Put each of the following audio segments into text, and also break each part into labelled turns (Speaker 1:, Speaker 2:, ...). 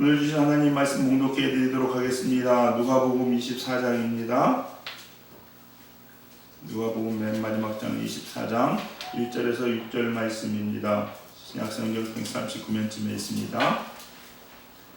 Speaker 1: 오늘 주신 하나님 말씀 봉독해 드리도록 하겠습니다. 누가복음 24장입니다. 누가복음 맨 마지막 장 24장 1절에서 6절 말씀입니다. 신약성경 139면쯤에 있습니다.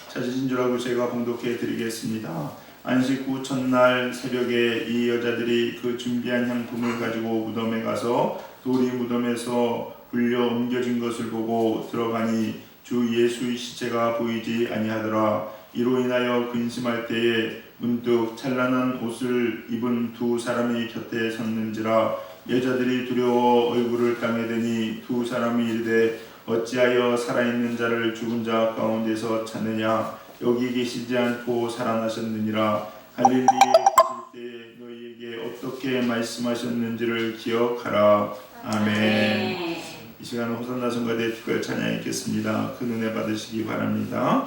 Speaker 1: 찾으신 줄 알고 제가 봉독해 드리겠습니다. 안식 후 첫날 새벽에 이 여자들이 그 준비한 향품을 가지고 무덤에 가서 돌이 무덤에서 굴려 옮겨진 것을 보고 들어가니 주 예수의 시체가 보이지 아니하더라. 이로 인하여 근심할 때에 문득 찬란한 옷을 입은 두 사람이 곁에 섰는지라. 여자들이 두려워 얼굴을 땅에 대니 두 사람이 이르되 어찌하여 살아있는 자를 죽은 자 가운데서 찾느냐. 여기 계시지 않고 살아나셨느니라. 갈릴리에 계실 때에 너희에게 어떻게 말씀하셨는지를 기억하라. 아멘. 이 시간은 호산나 성가대 특별 찬양 읽겠습니다. 큰 은혜 받으시기 바랍니다.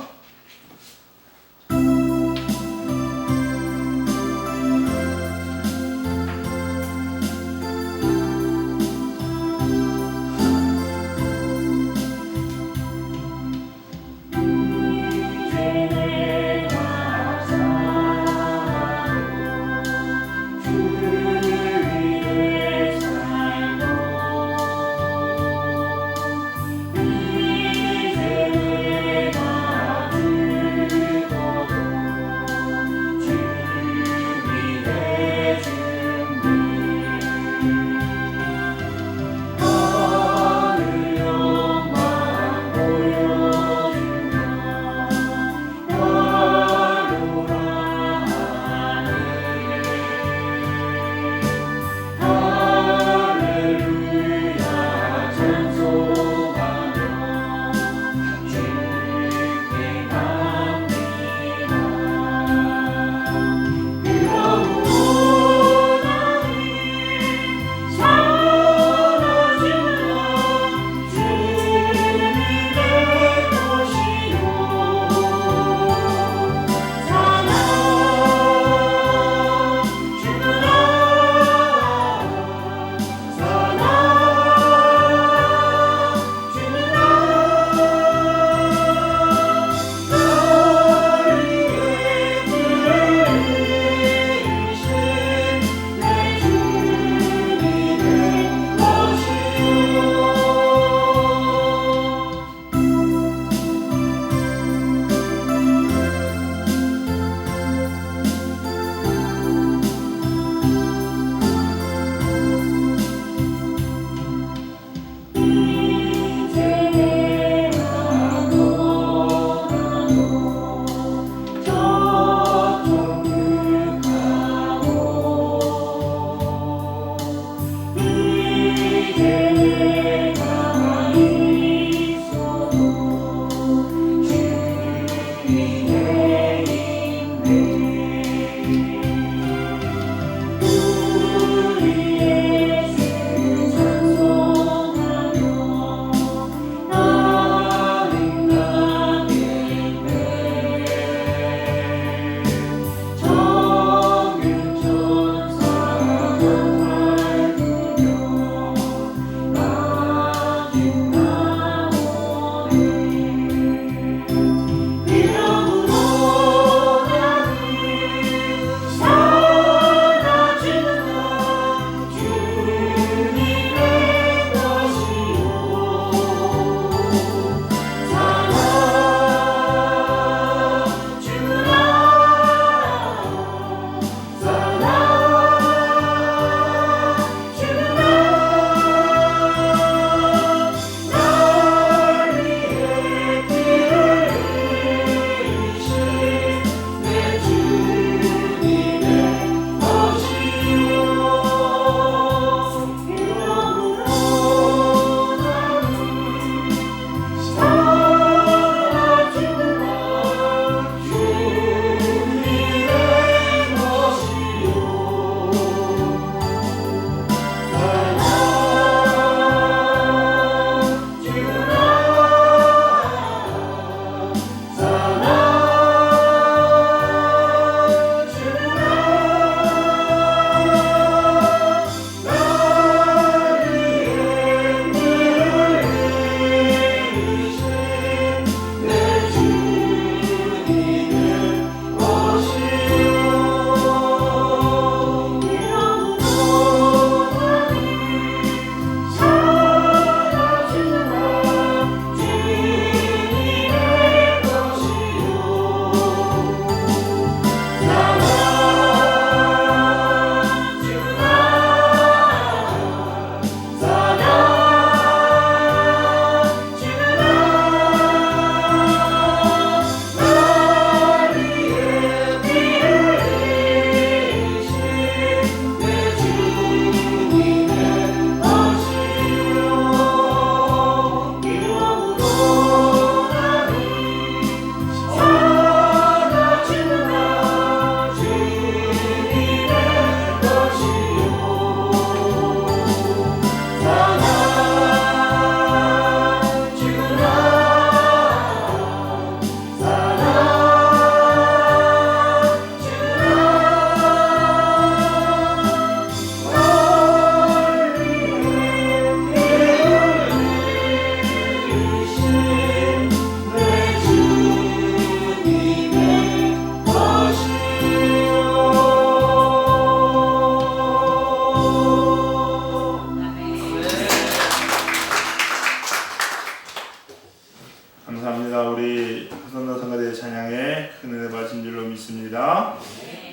Speaker 1: 수선나 성가대 찬양의 큰 은혜 받으신 줄로 믿습니다.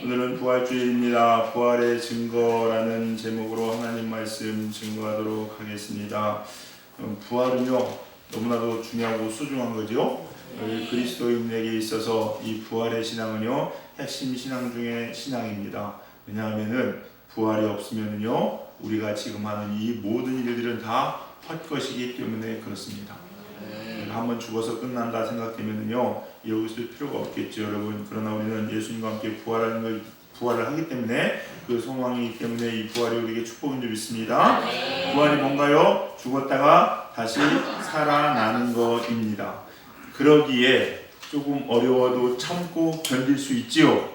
Speaker 1: 오늘은 부활주일입니다. 부활의 증거라는 제목으로 하나님 말씀 증거하도록 하겠습니다. 부활은요 너무나도 중요하고 소중한 거죠. 그리스도인에게 있어서 이 부활의 신앙은요 핵심 신앙 중에 신앙입니다. 왜냐하면은 부활이 없으면요 우리가 지금 하는 이 모든 일들은 다 헛것이기 때문에 그렇습니다. 한번 죽어서 끝난다 생각되면요 여기서 필요가 없겠죠, 여러분. 그러나 우리는 예수님과 함께 부활을 하기 때문에 그 소망이기 때문에 이 부활이 우리에게 축복인 줄 믿습니다. 부활이 뭔가요? 죽었다가 다시 살아나는 것입니다. 그러기에 조금 어려워도 참고 견딜 수 있지요.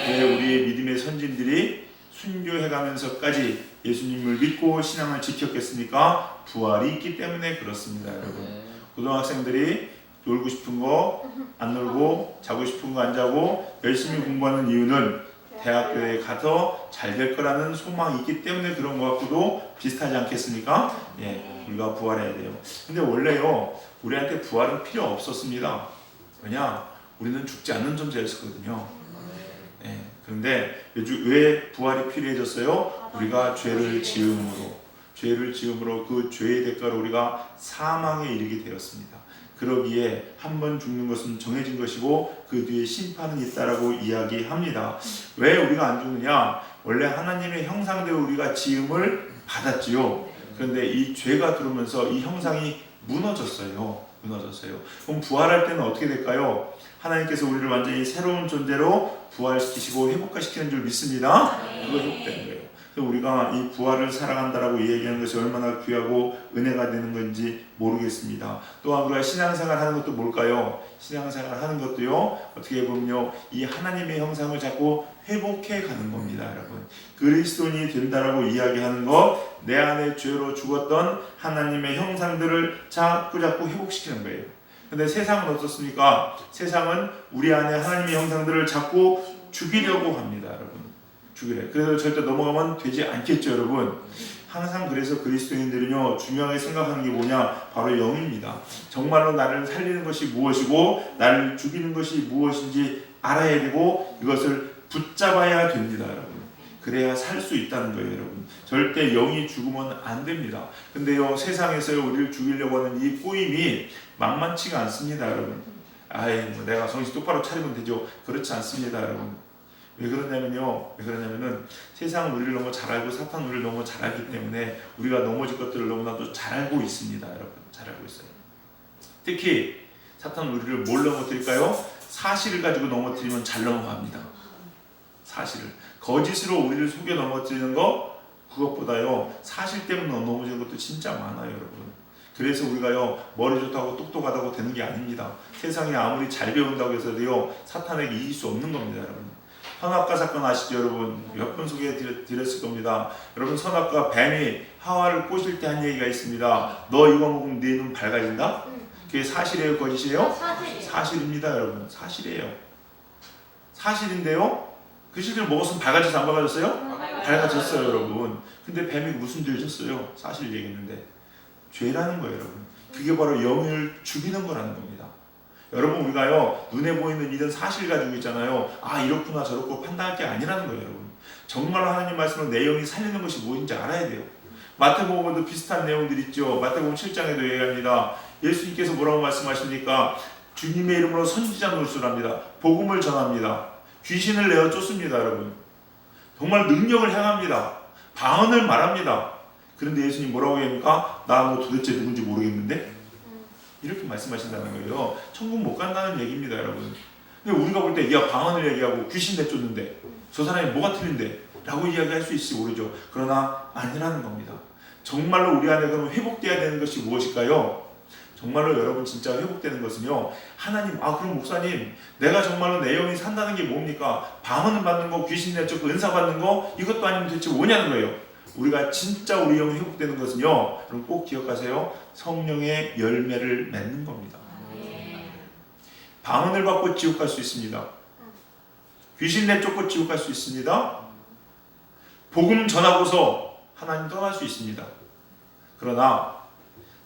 Speaker 1: 우리의 믿음의 선진들이 순교해가면서까지 예수님을 믿고 신앙을 지켰겠습니까? 부활이 있기 때문에 그렇습니다, 여러분. 고등학생들이 놀고 싶은 거 안 놀고 자고 싶은 거 안 자고 열심히 공부하는 이유는 대학교에 가서 잘 될 거라는 소망이 있기 때문에 그런 것 같고도 비슷하지 않겠습니까? 우리가 부활해야 돼요. 근데 원래요 우리한테 부활은 필요 없었습니다. 왜냐? 우리는 죽지 않는 존재였거든요. 그런데 왜 부활이 필요해졌어요? 우리가 죄를 지음으로 그 죄의 대가로 우리가 사망에 이르게 되었습니다. 그러기에 한 번 죽는 것은 정해진 것이고 그 뒤에 심판은 있다라고 이야기합니다. 왜 우리가 안 죽느냐? 원래 하나님의 형상대로 우리가 지음을 받았지요. 그런데 이 죄가 들어오면서 이 형상이 무너졌어요. 그럼 부활할 때는 어떻게 될까요? 하나님께서 우리를 완전히 새로운 존재로 부활시키시고 회복시키는 줄 믿습니다. 그거 회복되는 거예요. 그래서 우리가 이 부활을 살아간다라고 얘기하는 것이 얼마나 귀하고 은혜가 되는 건지 모르겠습니다. 또한 우리가 신앙생활 하는 것도 뭘까요? 신앙생활 하는 것도요 어떻게 보면요 이 하나님의 형상을 자꾸 회복해 가는 겁니다, 여러분. 그리스도인이 된다라고 이야기하는 것, 내 안에 죄로 죽었던 하나님의 형상들을 자꾸 회복시키는 거예요. 근데 세상은 어떻습니까? 세상은 우리 안에 하나님의 형상들을 자꾸 죽이려고 합니다, 여러분. 그래서 절대 넘어가면 되지 않겠죠, 여러분. 항상 그래서 그리스도인들은요 중요하게 생각하는 게 뭐냐? 바로 영입니다. 정말로 나를 살리는 것이 무엇이고 나를 죽이는 것이 무엇인지 알아야 되고 이것을 붙잡아야 됩니다, 여러분. 그래야 살 수 있다는 거예요, 여러분. 절대 영이 죽으면 안 됩니다. 근데요 세상에서 우리를 죽이려고 하는 이 꼬임이 만만치가 않습니다, 여러분. 내가 정신 똑바로 차리면 되죠. 그렇지 않습니다, 여러분. 왜 그러냐면은 세상은 우리를 너무 잘 알고 사탄은 우리를 너무 잘 알기 때문에 우리가 넘어질 것들을 너무나도 잘 알고 있습니다, 여러분. 잘 알고 있어요. 특히 사탄은 우리를 뭘 넘어뜨릴까요? 사실을 가지고 넘어뜨리면 잘 넘어갑니다. 사실을. 거짓으로 우리를 속여 넘어뜨리는 거, 그것보다요 사실 때문에 넘어지는 것도 진짜 많아요, 여러분. 그래서 우리가요 머리 좋다고 똑똑하다고 되는 게 아닙니다. 세상에 아무리 잘 배운다고 해서도요 사탄에게 이길 수 없는 겁니다, 여러분. 선악과 사건 아시죠, 여러분? 몇 번 소개해드렸을 겁니다. 여러분, 선악과 뱀이 하와를 꼬실 때 한 얘기가 있습니다. 너 이거 먹으면 네 눈 밝아진다? 그게 사실이에요, 거짓이에요? 사실입니다, 여러분. 사실이에요. 사실인데요? 그 실제로 먹었으면 밝아졌어요, 안 밝아졌어요? 밝아졌어요, 여러분. 근데 뱀이 무슨 죄를 졌어요? 사실 얘기했는데 죄라는 거예요, 여러분. 그게 바로 영을 죽이는 거라는 겁니다. 여러분, 우리가요 눈에 보이는 이런 사실 가지고 있잖아요. 이렇구나 저렇고 판단할 게 아니라는 거예요, 여러분. 정말로 하나님 말씀은 내 영이 살리는 것이 무엇인지 알아야 돼요. 마태복음에도 비슷한 내용들 있죠. 마태복음 7장에도 얘기합니다. 예수님께서 뭐라고 말씀하십니까? 주님의 이름으로 선지자 노릇을 복음을 전합니다. 귀신을 내어 쫓습니다, 여러분. 정말 능력을 행합니다. 방언을 말합니다. 그런데 예수님 뭐라고 얘기합니까? 나 뭐 도대체 누군지 모르겠는데? 이렇게 말씀하신다는 거예요. 천국 못 간다는 얘기입니다, 여러분. 근데 우리가 볼 때 방언을 얘기하고 귀신 내쫓는데 저 사람이 뭐가 틀린데? 라고 이야기할 수 있을지 모르죠. 그러나 아니라는 겁니다. 정말로 우리 안에 그럼 회복돼야 되는 것이 무엇일까요? 정말로 여러분 진짜 회복되는 것은요 하나님, 그럼 목사님 내가 정말로 내 영이 산다는 게 뭡니까? 방언을 받는 거, 귀신 내쫓고 은사 받는 거, 이것도 아니면 대체 뭐냐는 거예요. 우리가 진짜 우리 영이 회복되는 것은요 여러분 꼭 기억하세요. 성령의 열매를 맺는 겁니다. 방언을 받고 지옥 갈 수 있습니다. 귀신 내쫓고 지옥 갈 수 있습니다. 복음 전하고서 하나님 떠날 수 있습니다. 그러나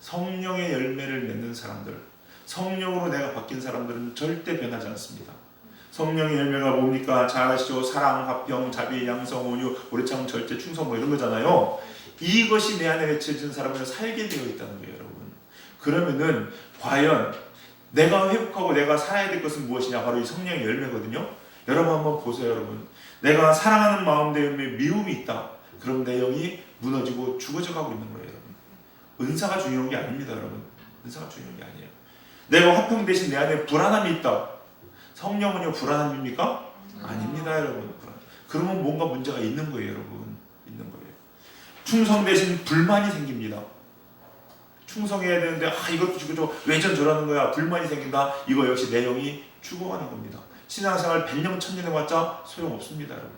Speaker 1: 성령의 열매를 맺는 사람들, 성령으로 내가 바뀐 사람들은 절대 변하지 않습니다. 성령의 열매가 뭡니까? 잘 아시죠? 사랑, 화평, 자비, 양성, 온유, 오래참, 절제, 충성 뭐 이런 거잖아요. 이것이 내 안에 맺혀진 사람은 살게 되어 있다는 거예요, 여러분. 그러면은 과연 내가 회복하고 내가 살아야 될 것은 무엇이냐? 바로 이 성령의 열매거든요. 여러분 한번 보세요, 여러분. 내가 사랑하는 마음 때문에 미움이 있다. 그럼 내 영이 무너지고 죽어져 가고 있는 거예요, 여러분. 은사가 중요한 게 아닙니다, 여러분. 은사가 중요한 게 아니에요. 내가 화평 대신 내 안에 불안함이 있다. 성령은요 불안함입니까? 아닙니다, 여러분. 그러면 뭔가 문제가 있는 거예요, 여러분. 있는 거예요. 충성 대신 불만이 생깁니다. 충성해야 되는데 이것도 죽어줘 왜 저러는 거야 불만이 생긴다. 이거 역시 내 영이 죽어가는 겁니다. 신앙생활 100년 1000년 해봤자 소용없습니다, 여러분.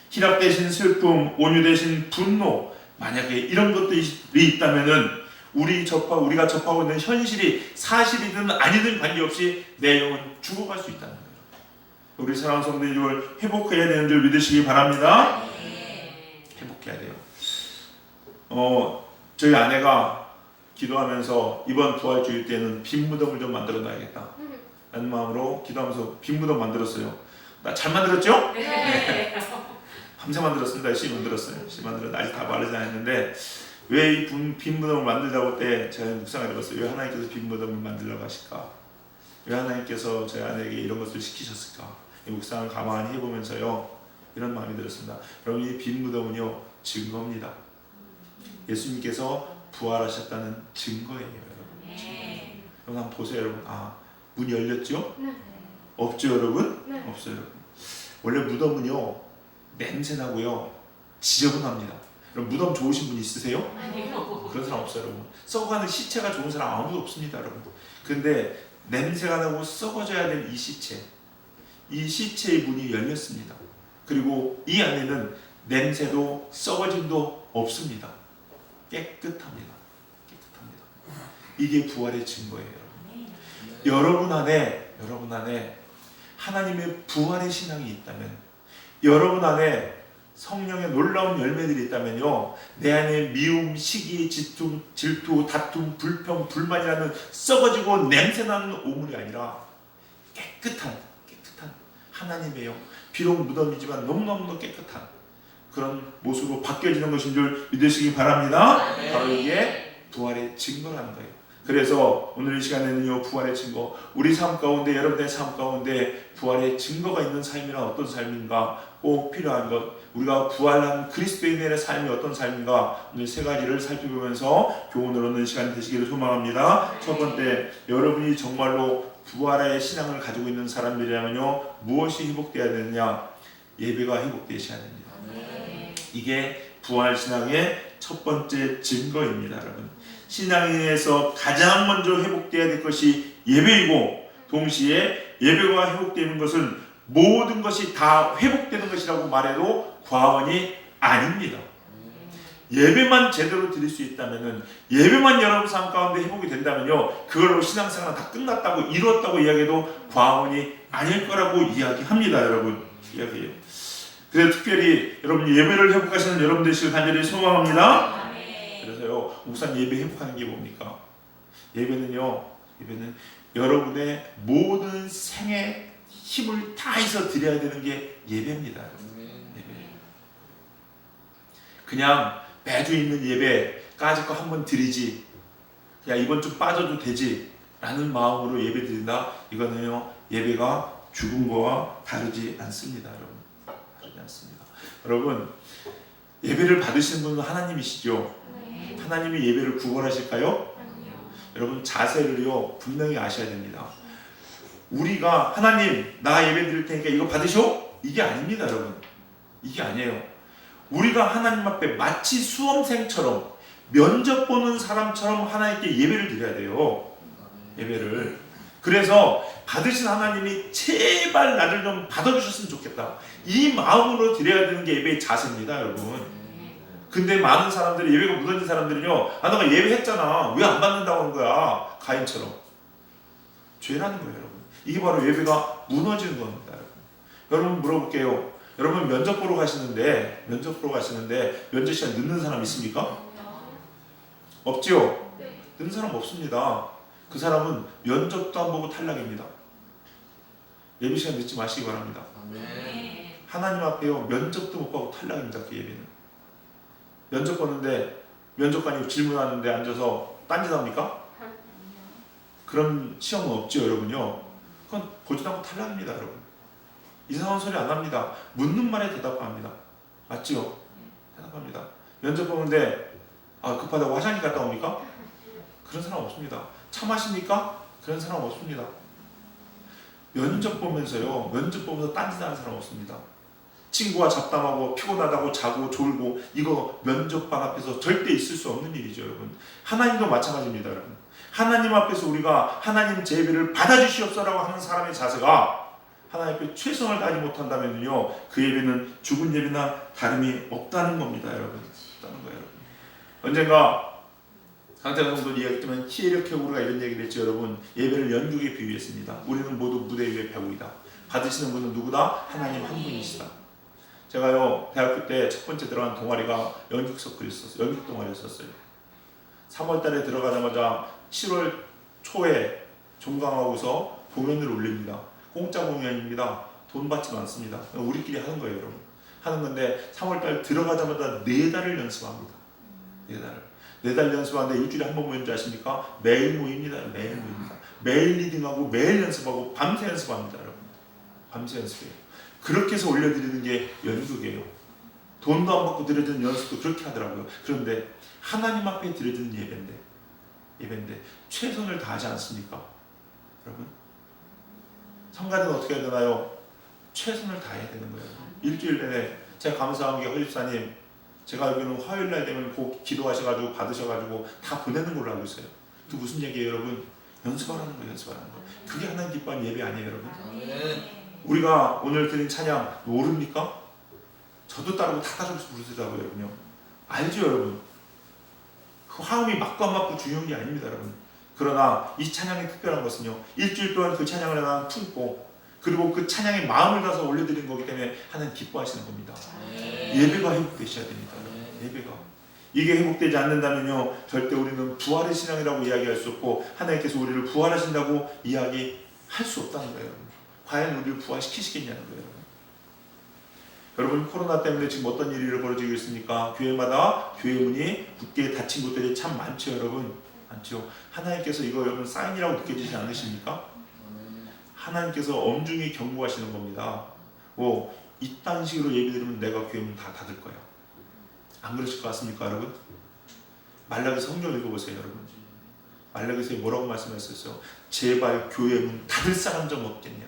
Speaker 1: 희락 대신 슬픔, 온유 대신 분노. 만약에 이런 것들이 있다면은 우리가 접하고 있는 현실이 사실이든 아니든 관계없이 내 영은 죽어갈 수 있다는 거예요. 우리 사랑하는 성도들 이걸 회복해야 되는 줄 믿으시기 바랍니다. 회복해야 돼요. 저희 아내가 기도하면서 이번 부활주일 때는 빈 무덤을 좀 만들어 놔야겠다 라는 마음으로 기도하면서 빈 무덤 만들었어요. 나 잘 만들었죠? 네. 밤새 만들었습니다. 열심히 만들었어요. 아직 다 마르지 않았는데 왜 이 빈 무덤을 만들자고 때 제가 묵상을 해봤어요. 왜 하나님께서 빈 무덤을 만들려고 하실까? 왜 하나님께서 저희 아내에게 이런 것을 시키셨을까? 이 묵상을 가만히 해보면서요 이런 마음이 들었습니다. 여러분 이 빈 무덤은요 증거입니다. 예수님께서 부활하셨다는 증거예요, 여러분. 증거예요. 여러분 한번 보세요, 여러분. 문 열렸죠? 네. 없죠, 여러분? 네. 없어요, 여러분. 원래 무덤은요 냄새 나고요 지저분합니다. 여러분 무덤 좋으신 분 있으세요? 아니요. 그런 사람 없어요, 여러분. 썩어가는 시체가 좋은 사람 아무도 없습니다, 여러분. 근데 냄새가 나고 썩어져야 될 이 시체의 문이 열렸습니다. 그리고 이 안에는 냄새도 썩어짐도 없습니다. 깨끗합니다. 이게 부활의 증거예요, 여러분. 여러분 안에 하나님의 부활의 신앙이 있다면, 여러분 안에 성령의 놀라운 열매들이 있다면요, 내 안에 미움, 시기, 질투, 다툼, 불평, 불만이라는 썩어지고 냄새나는 오물이 아니라 깨끗한 하나님의 영, 비록 무덤이지만 너무너무 깨끗한 그런 모습으로 바뀌어지는 것인 줄 믿으시기 바랍니다. 바로 이게 부활의 증거라는 거예요. 그래서 오늘 이 시간에는요 부활의 증거, 우리 삶 가운데, 여러분의 삶 가운데 부활의 증거가 있는 삶이란 어떤 삶인가, 꼭 필요한 것, 우리가 부활한 그리스도인의 삶이 어떤 삶인가, 오늘 세 가지를 살펴보면서 교훈을 얻는 시간이 되시기를 소망합니다. 첫 번째, 여러분이 정말로 부활의 신앙을 가지고 있는 사람들이라면요 무엇이 회복되어야 되느냐? 예배가 회복되셔야 됩니다. 이게 부활 신앙의 첫 번째 증거입니다, 여러분. 신앙에서 가장 먼저 회복되어야 될 것이 예배이고, 동시에 예배가 회복되는 것은 모든 것이 다 회복되는 것이라고 말해도 과언이 아닙니다. 예배만 제대로 드릴 수 있다면은, 예배만 여러분 삶 가운데 회복이 된다면요 그걸로 신앙생활은 다 끝났다고, 이뤘다고 이야기해도 과언이 아닐 거라고 이야기합니다, 여러분. 이야기해요. 그래서 특별히 여러분 예배를 회복하시는 여러분 되시길 간절히 소망합니다. 그래서요 목사님 예배 회복하는 게 뭡니까? 예배는 여러분의 모든 생의 힘을 다해서 드려야 되는 게 예배입니다. 예배. 그냥 매주 있는 예배 까짓 거 한번 드리지, 야 이번 좀 빠져도 되지 라는 마음으로 예배 드린다, 이거는요 예배가 죽은 거와 다르지 않습니다, 여러분. 다르지 않습니다. 여러분 예배를 받으시는 분은 하나님이시죠? 네. 하나님이 예배를 구걸하실까요? 아니요. 여러분 자세를요 분명히 아셔야 됩니다. 우리가 하나님 나 예배 드릴 테니까 이거 받으셔? 이게 아닙니다, 여러분. 이게 아니에요. 우리가 하나님 앞에 마치 수험생처럼, 면접 보는 사람처럼 하나님께 예배를 드려야 돼요. 예배를. 그래서 받으신 하나님이 제발 나를 좀 받아주셨으면 좋겠다, 이 마음으로 드려야 되는 게 예배의 자세입니다, 여러분. 근데 많은 사람들이, 예배가 무너진 사람들은요, 너가 예배했잖아 왜 안 받는다고 하는 거야, 가인처럼. 죄라는 거예요, 여러분. 이게 바로 예배가 무너지는 겁니다, 여러분. 여러분 물어볼게요. 여러분 면접 보러 가시는데 면접 시간 늦는 사람 있습니까? 없지요? 늦는 사람 없습니다. 그 사람은 면접도 안 보고 탈락입니다. 예배 시간 늦지 마시기 바랍니다. 하나님 앞에요 면접도 못 보고 탈락입니다. 그 예배는. 면접 보는데 면접관이 질문하는데 앉아서 딴짓합니까? 그런 시험은 없죠 여러분요. 그건 보지도 않고 탈락입니다 여러분. 이상한 소리 안 합니다. 묻는 말에 대답합니다. 맞죠? 대답합니다. 면접 보는데 급하다고 화장실 갔다 옵니까? 그런 사람 없습니다. 차 마십니까? 그런 사람 없습니다. 면접 보면서요 면접 보면서 딴짓하는 사람 없습니다. 친구와 잡담하고 피곤하다고 자고 졸고 이거 면접방 앞에서 절대 있을 수 없는 일이죠 여러분. 하나님도 마찬가지입니다 여러분. 하나님 앞에서 우리가 하나님 제 예배를 받아주시옵소서라고 하는 사람의 자세가 하나님 앞에 최선을 다하지 못한다면요 그 예배는 죽은 예배나 다름이 없다는 겁니다 여러분. 없다는 거예요 여러분. 언젠가 강태관 성도는 이야기했지만 히에르케고르가 이런 얘기를 했죠 여러분. 예배를 연극에 비유했습니다. 우리는 모두 무대 위의 배우이다. 받으시는 분은 누구다? 하나님 한 분이시다. 제가요 대학교 때 첫 번째 들어간 동아리가 연극 서클이었어요. 연극 동아리였었어요. 3월달에 들어가자마자 7월 초에 종강하고서 공연을 올립니다. 공짜 공연입니다. 돈 받지도 않습니다. 우리끼리 하는 거예요 여러분. 하는 건데 3월달 들어가자마자 4달을 연습합니다. 4달 연습하는데 일주일에 한 번 모이는 줄 아십니까? 매일 모입니다. 매일 모입니다. 매일 리딩하고 매일 연습하고 밤새 연습합니다 여러분. 밤새 연습해요. 그렇게 해서 올려드리는 게 연극이에요. 돈도 안 받고 드려지는 연습도 그렇게 하더라고요. 그런데 하나님 앞에 드려지는 예배인데 최선을 다하지 않습니까? 여러분 성가대는 어떻게 해야 되나요? 최선을 다해야 되는 거예요. 일주일 내내 제가 감사한 게 허집사님 제가 알기로는 화요일날 되면 꼭 기도하셔가지고 받으셔가지고 다 보내는 걸로 알고 있어요. 그 무슨 얘기예요 여러분? 연습하라는 거예요. 연습하라는 거. 그게 하나님 기뻐하는 예배 아니에요 여러분? 우리가 오늘 드린 찬양 모릅니까? 저도 따르고 다 따라서 부르시더라고요 여러분요. 알죠 여러분? 그 화음이 맞고 안 맞고 중요한 게 아닙니다 여러분. 그러나 이 찬양의 특별한 것은요 일주일 동안 그 찬양을 하나 품고 그리고 그 찬양에 마음을 다해서 올려드리는 거기 때문에 하나님 기뻐하시는 겁니다. 예배가 회복되셔야 됩니다. 예배가 이게 회복되지 않는다면요 절대 우리는 부활의 신앙이라고 이야기할 수 없고 하나님께서 우리를 부활하신다고 이야기할 수 없다는 거예요 여러분. 과연 우리를 부활시키시겠냐는 거예요 여러분. 여러분 코로나 때문에 지금 어떤 일이 벌어지고 있습니까? 교회마다 교회 문이 굳게 닫힌 곳들이 참 많죠 여러분. 많죠. 하나님께서 이거 여러분 사인이라고 느껴지지 않으십니까? 하나님께서 엄중히 경고하시는 겁니다. 이딴 식으로 예배드리면 내가 교회 문 다 닫을 거야. 안 그러실 것 같습니까 여러분? 말라기서 성경 읽어보세요 여러분. 말라기서에 뭐라고 말씀하셨어요? 제발 교회 문 닫을 사람 좀 없겠냐.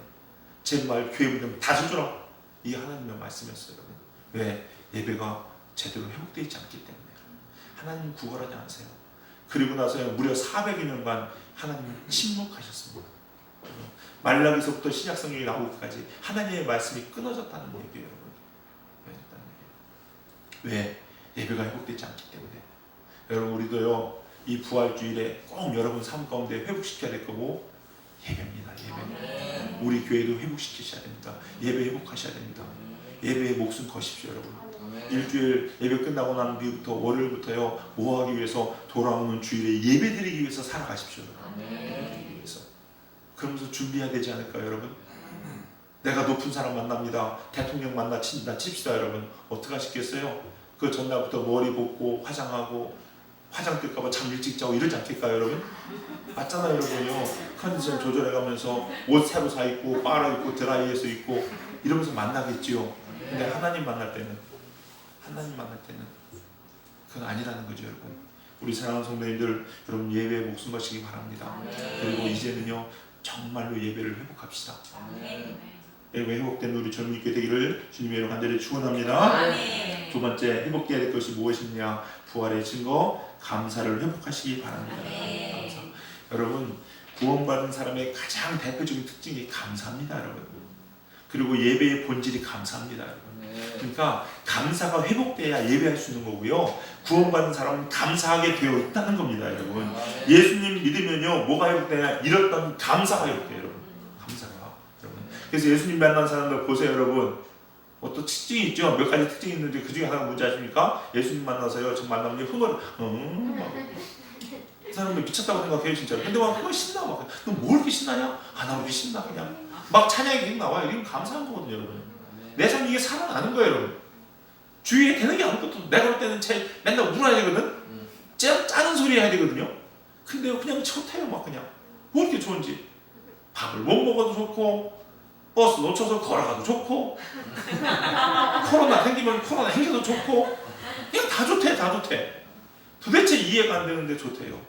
Speaker 1: 제발 교회 문 좀 닫아주라. 이게 하나님의 말씀이었어요 여러분. 왜? 예배가 제대로 회복되어 있지 않기 때문에. 하나님 구걸하지 않으세요. 그리고 나서 무려 400여 년간 하나님은 침묵하셨습니다. 말라기서부터 신약성경이 나오기까지 하나님의 말씀이 끊어졌다는 얘기예요 여러분. 왜? 예배가 회복되지 않기 때문에. 여러분 우리도요 이 부활주일에 꼭 여러분 삶 가운데 회복시켜야 될 거고 예배입니다. 예배. 우리 교회도 회복시키셔야 됩니다. 예배 회복하셔야 됩니다. 예배에 목숨 거십시오 여러분. 일주일 예배 끝나고 난 뒤부터 월요일부터요 뭐 하기 위해서 돌아오는 주일에 예배 드리기 위해서 살아가십시오 여러분. 그러면서 준비해야 되지 않을까요 여러분? 내가 높은 사람 만납니다. 대통령 만나 친다 칩시다 여러분. 어떻게 하시겠어요? 그 전날부터 머리 볶고 화장하고 화장 뜰까봐 잠 일찍 자고 이러지 않겠까요 여러분? 맞잖아요 여러분요. 컨디션 조절해가면서 옷 새로 사 입고 빨아 입고 드라이해서 입고 이러면서 만나겠지요. 근데 하나님 만날 때는 그건 아니라는 거죠 여러분. 우리 사랑하는 성도님들 여러분 예배에 목숨 거시기 바랍니다. 그리고 이제는요 정말로 예배를 회복합시다. 예배 회복된 우리 젊은 교회 되기를 주님의 이름 간절히 축원합니다. 두 번째 회복돼야 될 것이 무엇이냐? 부활의 증거 감사를 회복하시기 바랍니다. 감사. 여러분 구원받은 사람의 가장 대표적인 특징이 감사입니다 여러분. 그리고 예배의 본질이 감사합니다 여러분. 그러니까 감사가 회복돼야 예배할 수 있는 거고요. 구원받은 사람은 감사하게 되어 있다는 겁니다 여러분. 예수님 믿으면요 뭐가 회복되냐? 잃었던 감사가 회복돼요 여러분. 감사가 여러분. 그래서 예수님 만난 사람들 보세요 여러분. 또 특징이 있죠. 몇 가지 특징이 있는데 그 중에 하나가 뭔지 아십니까? 예수님 만나서요 저 만나면 흥얼 사람은 미쳤다고 생각해요 진짜로. 근데 막 그거 신나 막. 너 뭐 이렇게 신나냐? 아 나 왜 신나 그냥. 막 찬양이 계속 나와요. 이건 감사한 거거든요 여러분. 내 삶이 이게 살아나는 거예요 여러분. 주위에 되는 게 아무것도 내가 볼 때는 맨날 울어야 되거든. 짜는 소리 해야 되거든요. 근데 그냥 좋대요 막 그냥. 뭐 이렇게 좋은지. 밥을 못 먹어도 좋고 버스 놓쳐서 걸어가도 좋고 코로나 생기면 코로나 생겨도 좋고 그냥 다 좋대 다 좋대. 도대체 이해가 안 되는데 좋대요.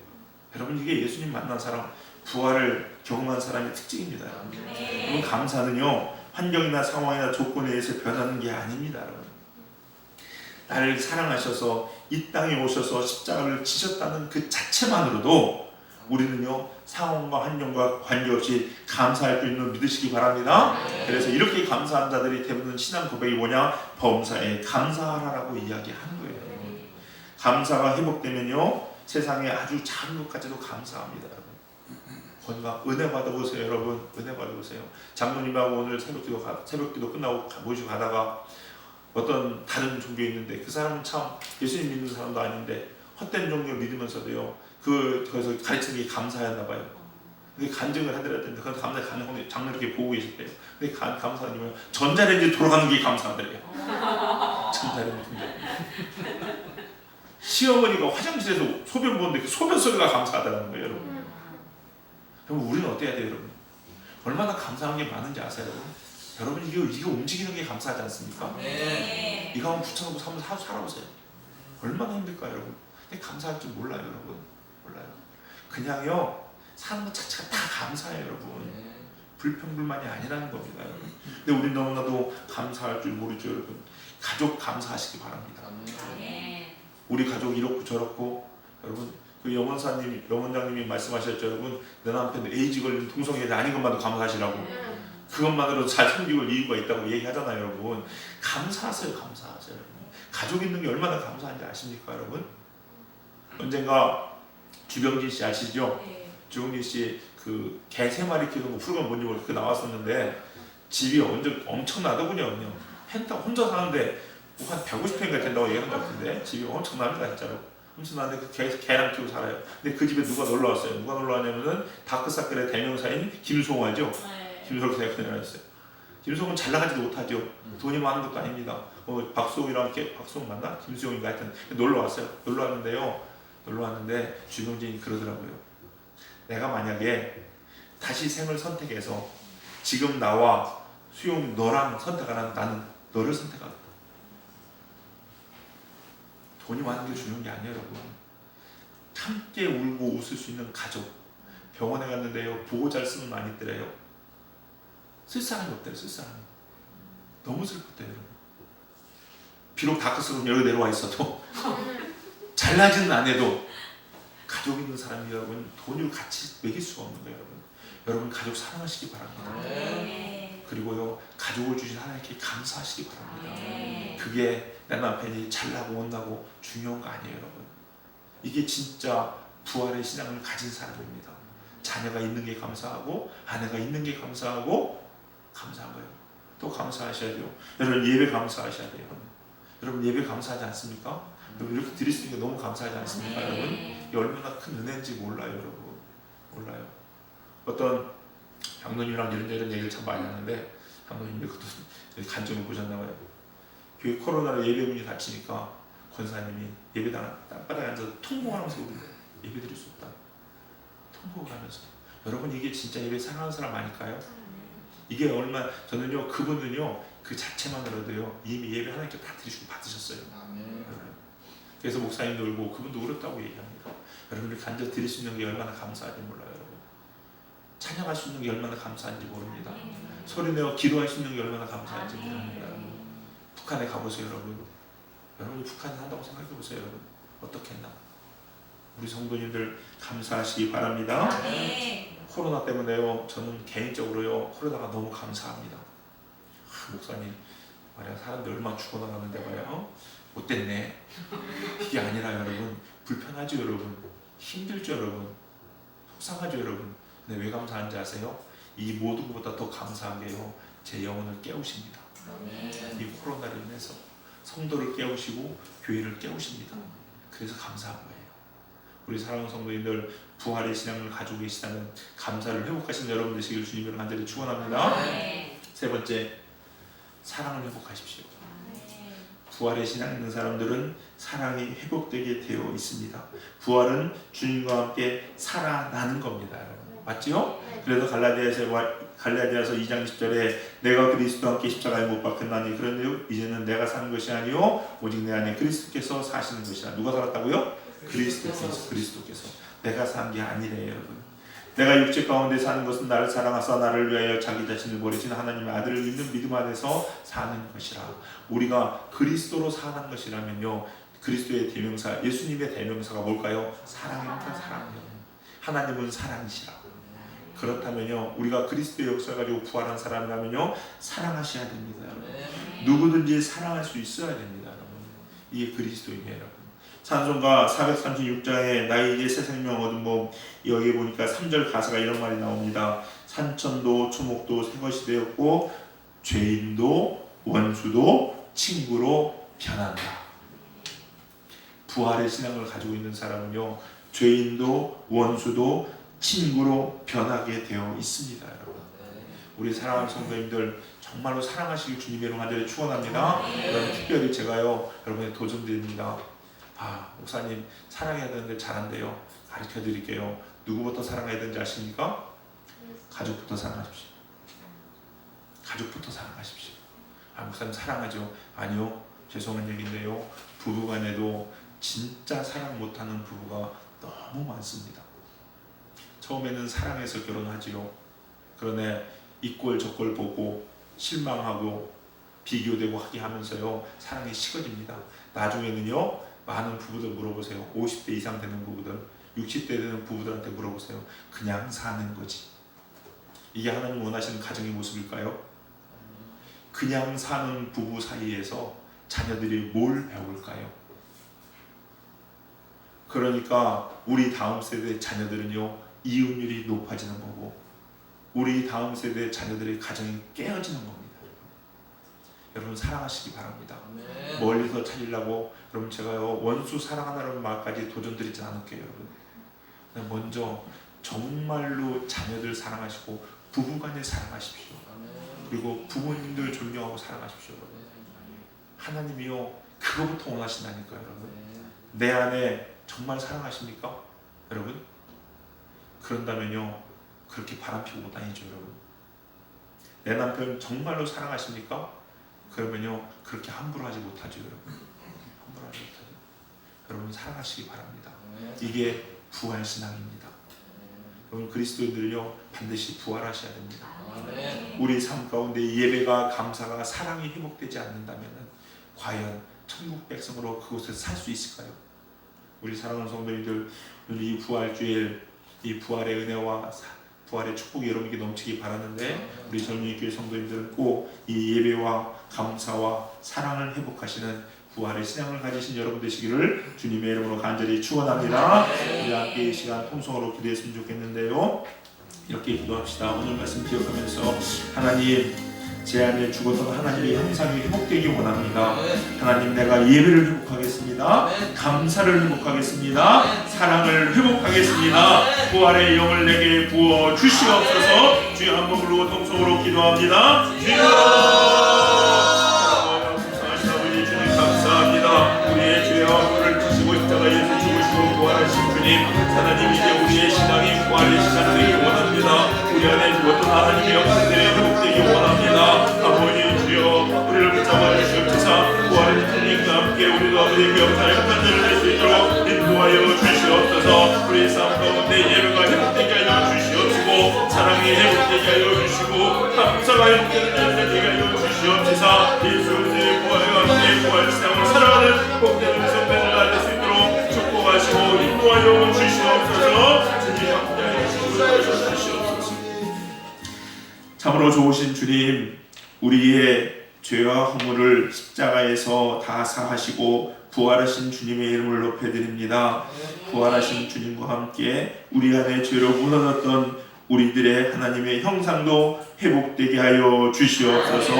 Speaker 1: 여러분 이게 예수님 만난 사람 부활을 경험한 사람의 특징입니다. 여러분 감사는요 환경이나 상황이나 조건에 의해서 변하는 게 아닙니다. 여러분. 나를 사랑하셔서 이 땅에 오셔서 십자가를 지셨다는 그 자체만으로도 우리는요 상황과 환경과 관계없이 감사할 수 있는 믿으시기 바랍니다. 그래서 이렇게 감사한 자들이 대부분 신앙 고백이 뭐냐? 범사에 감사하라고 이야기하는 거예요. 감사가 회복되면요 세상에 아주 작은 것까지도 감사합니다. 여러분. 거기가 은혜 받아보세요 여러분. 은혜 받아보세요. 장로님하고 오늘 새벽기도 끝나고 모시고 가다가 어떤 다른 종교에 있는데 그 사람은 참 예수님 믿는 사람도 아닌데 헛된 종교 믿으면서도요 거기서 가르치는 게 감사였나 봐요. 근데 간증을 해드렸는데 그건 감사 가는 장로 이렇게 보고 계셨대요. 근데 감사님은 전자레인지 돌아가는 게 감사하더래요. 전자레인지. 시어머니가 화장실에서 소변 보는데 그 소변 소리가 감사하다는 거예요 여러분. 그럼 우리는 어때야 돼요 여러분? 얼마나 감사한 게 많은지 아세요 여러분? 여러분 이게 움직이는 게 감사하지 않습니까?
Speaker 2: 네.
Speaker 1: 이거 한번 붙여놓고 한번 살아보세요. 얼마나 힘들까요 여러분? 근데 감사할 줄 몰라요 여러분. 몰라요. 그냥요 사는 것 자체가 다 감사해요 여러분. 불평불만이 아니라는 겁니다 여러분. 근데 우리 너무나도 감사할 줄 모르죠 여러분. 가족 감사하시기 바랍니다. 우리 가족 이렇고 저렇고 여러분 그 영원장님이 말씀하셨죠 여러분. 내 남편 에이즈 걸린 동성애자 아닌 것만도 감사하시라고. 그것만으로도 잘 섬기고 이유가 있다고 얘기하잖아요 여러분. 감사하세요 감사하세요 여러분. 가족 있는 게 얼마나 감사한지 아십니까 여러분? 언젠가 주병진 씨 아시죠? 주병진 씨 그 개 3마리 키우는 거 프로그램 뭔지 모르겠고 나왔었는데 집이 엄청나더군요. 펜타 혼자 사는데 한 150평인가 된다고 얘기하는 것 같은데 집이 엄청납니다 진짜로. 엄청나는데 그 개랑 키우고 살아요. 근데 그 집에 누가 놀러 왔어요. 누가 놀러 왔냐면은 다크사클의 대명사인 김송아죠. 김송을 생각해냈어요. 김송은 잘 나가지도 못하죠. 돈이 많은 것도 아닙니다. 박수홍이랑 이렇게 박수홍 맞나? 김수용인가 하여튼 놀러 왔어요. 놀러 왔는데 주병진이 그러더라고요. 내가 만약에 다시 생을 선택해서 지금 나와 수용 너랑 선택하라면 나는 너를 선택하겠다. 돈이 많은 게 중요한 게 아니에요 여러분. 함께 울고 웃을 수 있는 가족. 병원에 갔는데요 보호자를 쓰면 많이 있더래요. 쓸 사람이 없대요. 쓸 사람이. 너무 슬펐대요 여러분. 비록 다크스로 여기 내려와 있어도 잘나지는 않아도 가족 있는 사람이 여러분 돈으로 같이 매길 수가 없는 거예요 여러분. 여러분 가족 사랑하시기 바랍니다. 그리고요 가족을 주신 하나님께 감사하시기 바랍니다. 그게 내 남편이 잘나고 못나고 중요한 거 아니에요 여러분. 이게 진짜 부활의 신앙을 가진 사람입니다. 자녀가 있는 게 감사하고 아내가 있는 게 감사하고 감사한 거예요. 또 감사하셔야 돼요. 여러분 예배 감사하셔야 돼요. 여러분 예배 감사하지 않습니까? 여러분 이렇게 드릴 수 있는 게 너무 감사하지 않습니까? 여러분 이게 얼마나 큰 은혜인지 몰라요 여러분. 몰라요. 어떤 장로님이랑 이런 얘기를 참 많이 하는데 장로님이 그것도 간증을 보셨나 봐요. 교회 코로나로 예배문이 닫히니까 권사님이 예배당 땅바닥에 앉아서 통곡하면서 예배 드릴 수 없다. 통곡을 하면서. 여러분 이게 진짜 예배 사랑하는 사람 아닐까요? 이게 얼마 저는요 그분은요 그 자체만으로도요 이미 예배 하나님께 다 드리시고 받으셨어요. 그래서 목사님도 울고 그분도 울었다고 얘기합니다. 여러분들 간절 드릴 수 있는 게 얼마나 감사한지 몰라요 여러분. 찬양할 수 있는 게 얼마나 감사한지 모릅니다. 소리내어 기도할 수 있는 게 얼마나 감사한지 모릅니다. 북한에 가보세요 여러분. 여러분이 북한에 산다고 생각해보세요 여러분. 어떻게 했나. 우리 성도님들 감사하시기 바랍니다. 코로나 때문에요 저는 개인적으로요 코로나가 너무 감사합니다. 목사님 말이야 사람들 얼마나 죽어나가는데 말이야 못됐네. 이게 아니라 여러분 불편하죠 여러분. 힘들죠 여러분. 속상하죠 여러분. 근데 왜 감사한지 아세요? 이 모든 것보다 더 감사한 게요 제 영혼을 깨우십니다. 이 코로나로 인해서 성도를 깨우시고 교회를 깨우십니다. 그래서 감사한 거예요. 우리 사랑하는 성도님들 부활의 신앙을 가지고 계시다면 감사를 회복하시는 여러분 되시길 주님으로 간절히 축원합니다. 세 번째, 사랑을 회복하십시오. 부활의 신앙 있는 사람들은 사랑이 회복되게 되어 있습니다. 부활은 주님과 함께 살아나는 겁니다, 여러분. 맞지요? 그래서 갈라디아서 2장 10절에 내가 그리스도와 함께 십자가에 못 박혔나니 그런데 이제는 내가 사는 것이 아니요 오직 내 안에 그리스도께서 사시는 것이라. 누가 살았다고요? 그리스도께서. 내가 산 게 아니래요, 여러분. 내가 육체 가운데 사는 것은 나를 사랑하사 나를 위하여 자기 자신을 버리신 하나님의 아들을 믿는 믿음 안에서 사는 것이라. 우리가 그리스도로 사는 것이라면요, 그리스도의 대명사, 예수님의 대명사가 뭘까요? 사랑입니다. 사랑이요. 하나님은 사랑이시라. 그렇다면요, 우리가 그리스도의 역사를 가지고 부활한 사람이라면요, 사랑하셔야 됩니다, 여러분. 누구든지 사랑할 수 있어야 됩니다, 여러분. 이게 그리스도이에요, 여러분. 찬송가 436장에 나에게 새 생명 얻은 법, 여기 보니까 3절 가사가 이런 말이 나옵니다. 산천도 초목도 새 것이 되었고 죄인도 원수도 친구로 변한다. 부활의 신앙을 가지고 있는 사람은요, 죄인도 원수도 친구로 변하게 되어 있습니다, 여러분. 우리 사랑하는 성도님들 정말로 사랑하시길 주님의 이름으로 간절히 축원합니다. 여러분, 특별히 제가요, 여러분의 도전드립니다. 목사님 사랑해야 되는데 잘한대요. 가르쳐 드릴게요. 누구부터 사랑해야 되는지 아십니까? 가족부터 사랑하십시오. 가족부터 사랑하십시오. 목사님 사랑하죠? 아니요, 죄송한 얘기인데요, 부부간에도 진짜 사랑 못하는 부부가 너무 많습니다. 처음에는 사랑해서 결혼하지요. 그러나 이꼴 저꼴 보고 실망하고 비교되고 하게 하면서요, 사랑이 식어집니다. 나중에는요, 많은 부부들 물어보세요. 50대 이상 되는 부부들, 60대 되는 부부들한테 물어보세요. 그냥 사는 거지. 이게 하나님 원하시는 가정의 모습일까요? 그냥 사는 부부 사이에서 자녀들이 뭘 배울까요? 그러니까 우리 다음 세대 자녀들은요, 이혼율이 높아지는 거고, 우리 다음 세대 자녀들의 가정이 깨어지는 겁니다. 여러분, 사랑하시기 바랍니다. 아멘. 멀리서 찾으려고 여러분, 제가요, 원수 사랑하라는 말까지 도전드리지 않을게요, 여러분. 먼저 정말로 자녀들 사랑하시고 부부간에 사랑하십시오. 아멘. 그리고 부모님들 존경하고 사랑하십시오, 여러분. 하나님이요, 그거부터 원하신다니까요, 여러분. 내 안에 정말 사랑하십니까, 여러분? 그런다면요, 그렇게 바람피고 못 다니죠, 여러분. 내 남편 정말로 사랑하십니까? 그러면요, 그렇게 함부로 하지 못하죠, 여러분. 함부로 하지 못하죠. 여러분, 사랑하시기 바랍니다. 이게 부활 신앙입니다. 여러분, 그리스도인들요, 반드시 부활하셔야 됩니다. 우리 삶 가운데 예배가, 감사가, 사랑이 회복되지 않는다면 과연 천국 백성으로 그곳에서 살 수 있을까요? 우리 사랑하는 성도님들, 이 부활주일, 이 부활의 은혜와 부활의 축복이 여러분에게 넘치기 바라는데, 우리 젊은이 교회 성도님들은 꼭 이 예배와 감사와 사랑을 회복하시는 부활의 신앙을 가지신 여러분 되시기를 주님의 이름으로 간절히 축원합니다. 우리 함께 이 시간 통성으로 기도했으면 좋겠는데요, 이렇게 기도합시다. 오늘 말씀 기억하면서, 하나님, 제 안에 죽었던 하나님의 형상이 회복되기 원합니다. 하나님, 내가 예배를 회복하겠습니다. 감사를 회복하겠습니다. 사랑을 회복하겠습니다. 부활의 영을 내게 부어 주시옵소서. 주여, 한 몸으로 통성으로 기도합니다. 주여, 감사하신 아버지 주님, 감사합니다. 우리의 죄와 불을 지시고 십자가에서 죽으시고 부활하신 주님, 하나님, 이제 우리의 신앙이 부활의 신앙이 되기 원합니다. 우리 안에 죽었던 하나님의 영생들이 회복되기 원합니다. 아버지 주여, 우리를 붙잡아 주시옵소서. 부활의 주님과 함께 우리도 아버지의 영상의 판단을 할 수 있도록 인도하여 주시옵소서. 우리의 삶 가운데 예배가 회복되게 하여 주시옵시고, 사랑이 회복되게 하여 주시고, 감사가 회복되게 하여 주시옵소서. 예수의 부활과 함께 부활 신앙을 살아가는 복되는 성도를 낳을 수 있도록 축복하시고 인도하여 주시옵소서. 주님 함께 하여 주시옵소서. 참으로 좋으신 주님, 우리의 죄와 허물을 십자가에서 다 사하시고 부활하신 주님의 이름을 높여드립니다. 부활하신 주님과 함께 우리 안에 죄로 무너졌던 우리들의 하나님의 형상도 회복되게 하여 주시옵소서.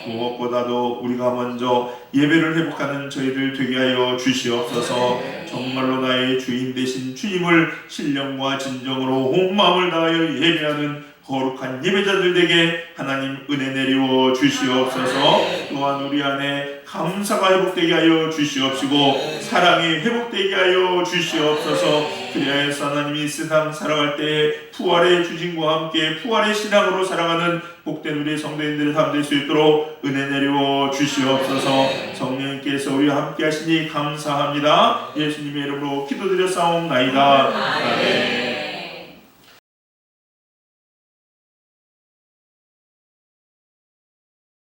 Speaker 1: 무엇보다도 우리가 먼저 예배를 회복하는 저희들 되게 하여 주시옵소서. 정말로 나의 주인 되신 주님을 신령과 진정으로 온 마음을 다하여 예배하는 거룩한 예배자들에게 하나님 은혜 내리워 주시옵소서. 또한 우리 안에 감사가 회복되게 하여 주시옵시고 사랑이 회복되게 하여 주시옵소서. 그리하여서 하나님이 이 세상 살아갈 때 부활의 주진과 함께 부활의 신앙으로 살아가는 복된 우리 성도님들의 삶 될 수 있도록 은혜 내리워 주시옵소서. 성령님께서 우리와 함께 하시니 감사합니다. 예수님의 이름으로 기도드려 싸움나이다. 아멘.